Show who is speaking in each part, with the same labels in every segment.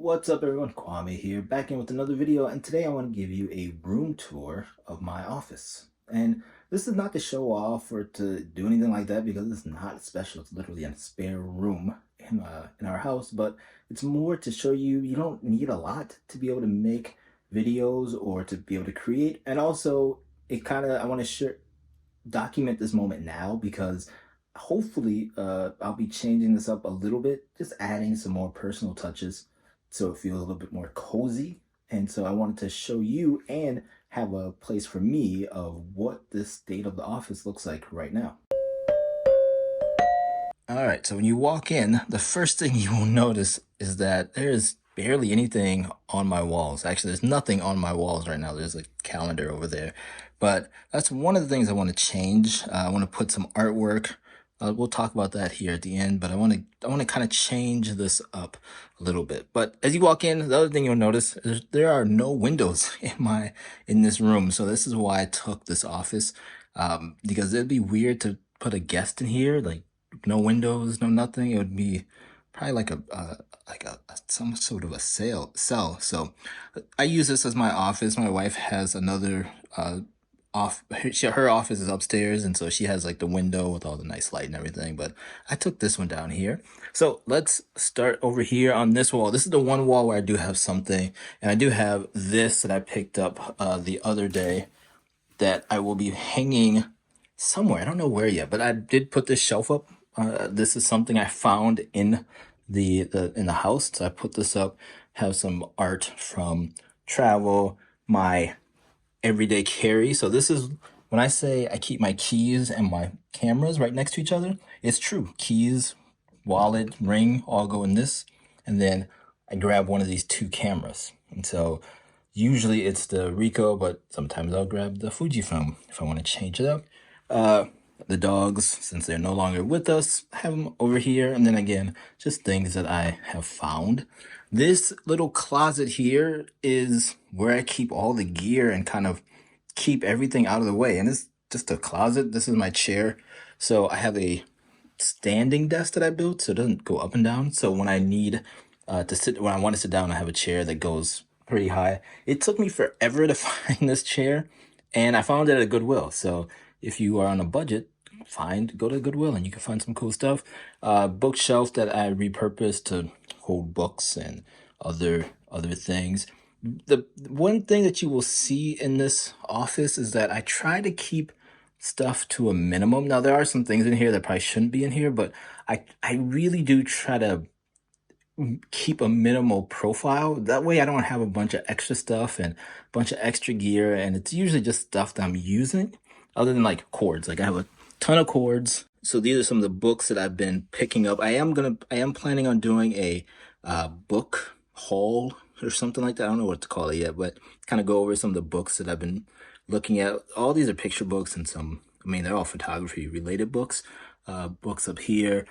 Speaker 1: What's up everyone, Kwame here, back in with another video, and today I want to give you a room tour of my office. And this is not to show off or to do anything like that because it's not special. It's literally a spare room in our house, but it's more to show you don't need a lot to be able to make videos or to be able to create. And also I want to document this moment now because hopefully I'll be changing this up a little bit, just adding some more personal touches so it feels a little bit more cozy. And so I wanted to show you and have a place for me of what this state of the office looks like right now. All right, so when you walk in, the first thing you will notice is that there's barely anything on my walls. Actually, there's nothing on my walls right now. There's a calendar over there. But that's one of the things I want to change. I want to put some artwork. We'll talk about that here at the end, but I want to kind of change this up a little bit. But as you walk in, the other thing you'll notice is there are no windows in this room. So this is why I took this office, because it'd be weird to put a guest in here, like no windows, no nothing. It would be probably like some sort of a cell. So I use this as my office. My wife has another her office is upstairs, and so she has like the window with all the nice light and everything, but I took this one down here. So let's start over here on this wall. This is the one wall where I do have something, and I do have this that I picked up the other day that I will be hanging somewhere. I don't know where yet, but I did put this shelf up. This is something I found in the house, so I put this up. Have some art from travel, my everyday carry. So this is when I say I keep my keys and my cameras right next to each other, it's true. Keys, wallet, ring all go in this, and then I grab one of these two cameras. And so usually it's the Ricoh, but sometimes I'll grab the Fujifilm if I want to change it up. The dogs, since they're no longer with us, I have them over here. And then again, just things that I have found. This little closet here is where I keep all the gear and kind of keep everything out of the way. And it's just a closet. This is my chair. So I have a standing desk that I built so it doesn't go up and down. So when I need when I want to sit down, I have a chair that goes pretty high. It took me forever to find this chair, and I found it at a Goodwill. So if you are on a budget, go to Goodwill and you can find some cool stuff. Bookshelf that I repurposed to hold books and other things. The one thing that you will see in this office is that I try to keep stuff to a minimum. Now there are some things in here that probably shouldn't be in here, but I really do try to keep a minimal profile. That way I don't have a bunch of extra stuff and a bunch of extra gear, and it's usually just stuff that I'm using other than like cords. Like I have a ton of cords. So these are some of the books that I've been picking up. I am planning on doing a book haul or something like that. I don't know what to call it yet, but kind of go over some of the books that I've been looking at. All these are picture books and they're all photography related books. Books up here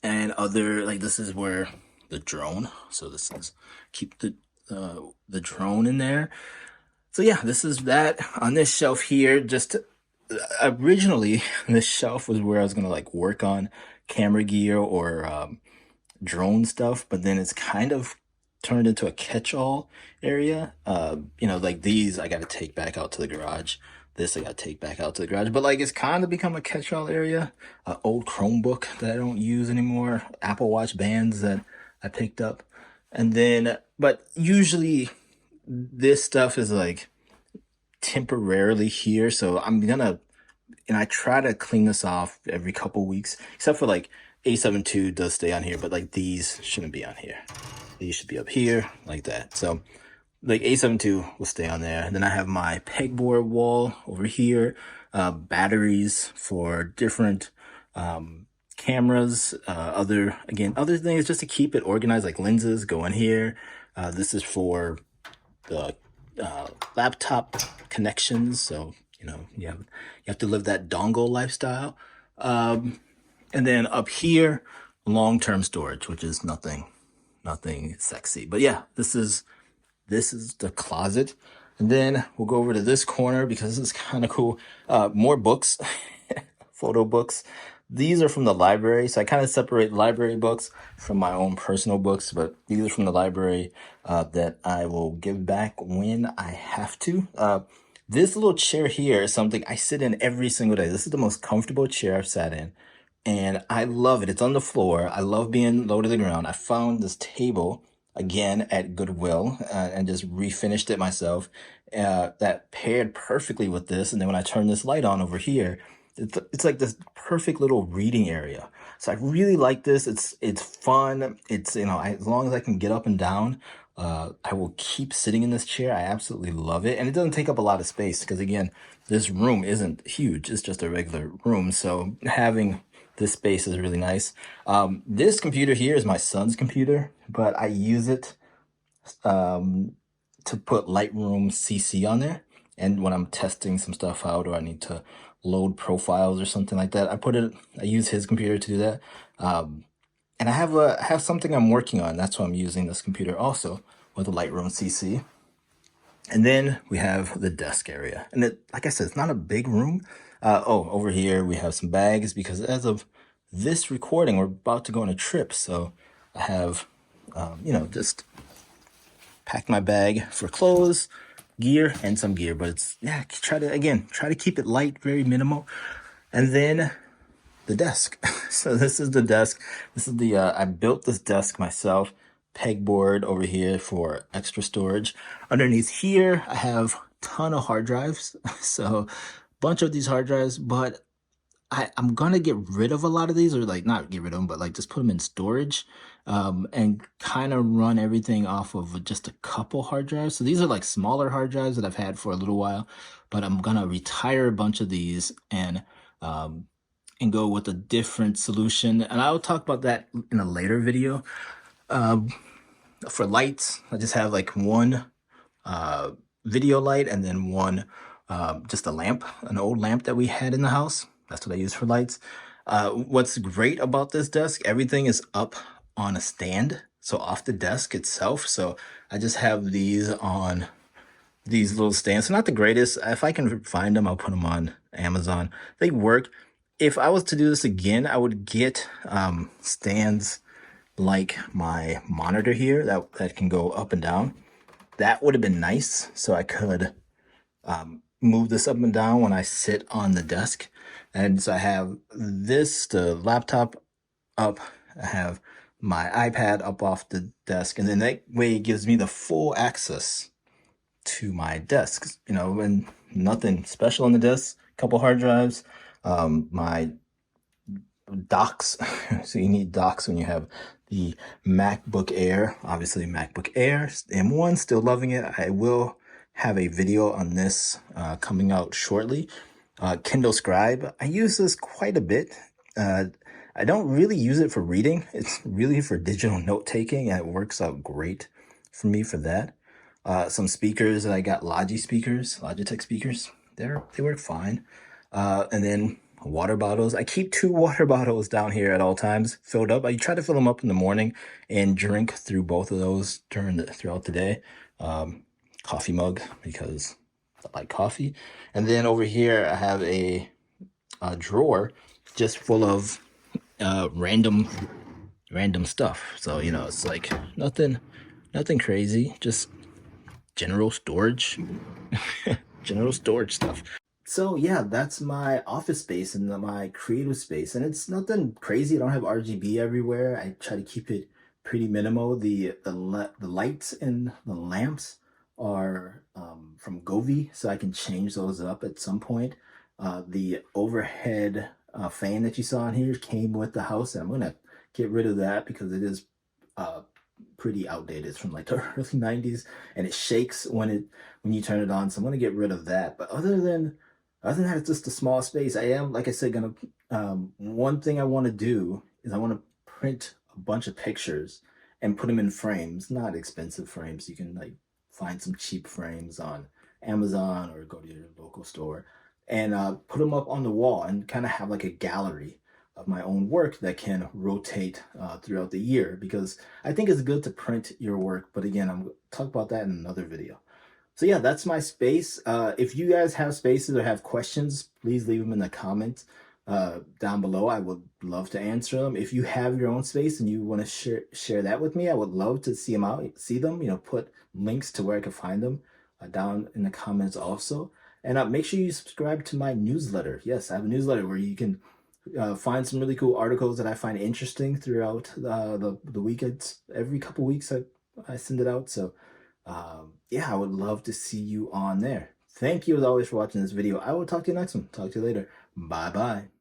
Speaker 1: and other, like this is where the drone. So this is keep the drone in there. So yeah, this is that. On this shelf here, just originally this shelf was where I was gonna like work on camera gear or drone stuff, but then it's kind of turned into a catch-all area. Like these I gotta take back out to the garage. This I gotta take back out to the garage. But like it's kind of become a catch-all area. Old Chromebook that I don't use anymore. Apple Watch bands that I picked up. And then, but usually this stuff is like temporarily here. So I try to clean this off every couple weeks, except for like A7 II does stay on here, but like these shouldn't be on here. These should be up here like that. So like A7 II will stay on there. And then I have my pegboard wall over here, batteries for different cameras, other things just to keep it organized, like lenses go in here. This is for the laptop connections, so you have to live that dongle lifestyle. And then up here, long-term storage, which is nothing sexy, but yeah, this is the closet. And then we'll go over to this corner because this is kind of cool. More books, photo books. these are from the library, so I kind of separate library books from my own personal books, but these are from the library that I will give back when I have to. This little chair here is something I sit in every single day. This is the most comfortable chair I've sat in, and I love it. It's on the floor. I love being low to the ground. I found this table again at Goodwill and just refinished it myself. That paired perfectly with this. And then when I turn this light on over here, it's like this perfect little reading area. So I really like this. It's fun. It's, as long as I can get up and down, I will keep sitting in this chair. I absolutely love it. And it doesn't take up a lot of space because, again, this room isn't huge. It's just a regular room. So having this space is really nice. This computer here is my son's computer, but I use it to put Lightroom CC on there. And when I'm testing some stuff out or I need to load profiles or something like that, I use his computer to do that. And I have something I'm working on. That's why I'm using this computer also with the Lightroom CC. And then we have the desk area. And like I said, it's not a big room. Over here we have some bags because as of this recording, we're about to go on a trip. So I have, just packed my bag for clothes, gear, and some gear. But try to keep it light, very minimal. And then the desk. So this is the desk. This is I built this desk myself. Pegboard over here for extra storage. Underneath here, I have a ton of hard drives. So bunch of these hard drives, but I'm gonna get rid of a lot of these, or like not get rid of them, but like just put them in storage, and kind of run everything off of just a couple hard drives. So these are like smaller hard drives that I've had for a little while, but I'm gonna retire a bunch of these and go with a different solution. And I'll talk about that in a later video. For lights, I just have like one video light and then one just a lamp, an old lamp that we had in the house. That's what I use for lights. What's great about this desk, everything is up on a stand, so off the desk itself. So I just have these on these little stands. So not the greatest. If I can find them, I'll put them on Amazon. They work. If I was to do this again, I would get stands like my monitor here that can go up and down. That would have been nice, so I could move this up and down when I sit on the desk. And so I have the laptop up, I have my iPad up off the desk, and then that way it gives me the full access to my desk, and nothing special on the desk, a couple hard drives, my docks. So you need docks when you have the MacBook Air, obviously MacBook Air M1, still loving it. I will have a video on this coming out shortly. Kindle Scribe, I use this quite a bit. I don't really use it for reading. It's really for digital note taking, and it works out great for me for that. Some speakers that I got, Logitech speakers. They work fine. And then water bottles. I keep 2 water bottles down here at all times filled up. I try to fill them up in the morning and drink through both of those throughout the day. Coffee mug because I like coffee. And then over here I have a drawer just full of random stuff. So it's like nothing crazy, just general storage stuff. So yeah, that's my office space and my creative space, and it's nothing crazy. I don't have RGB everywhere. I try to keep it pretty minimal. The lights and the lamps are from Govee, so I can change those up at some point. The overhead fan that you saw in here came with the house, and I'm gonna get rid of that because it is pretty outdated. It's from like the early 90s, and it shakes when you turn it on. So I'm gonna get rid of that. But other than that, it's just a small space. I am, like I said, gonna one thing I want to do is I want to print a bunch of pictures and put them in frames, not expensive frames. You can like find some cheap frames on Amazon or go to your local store and put them up on the wall and kind of have like a gallery of my own work that can rotate throughout the year, because I think it's good to print your work. But again, I'm going to talk about that in another video. So yeah, that's my space. If you guys have spaces or have questions, please leave them in the comments. down below. I would love to answer them. If you have your own space and you want to share that with me, I would love to see them. Put links to where I can find them down in the comments also. And make sure you subscribe to my newsletter. Yes, I have a newsletter where you can find some really cool articles that I find interesting throughout the weekends. Every couple weeks, I send it out. So yeah, I would love to see you on there. Thank you as always for watching this video. I will talk to you next one. Talk to you later. Bye bye.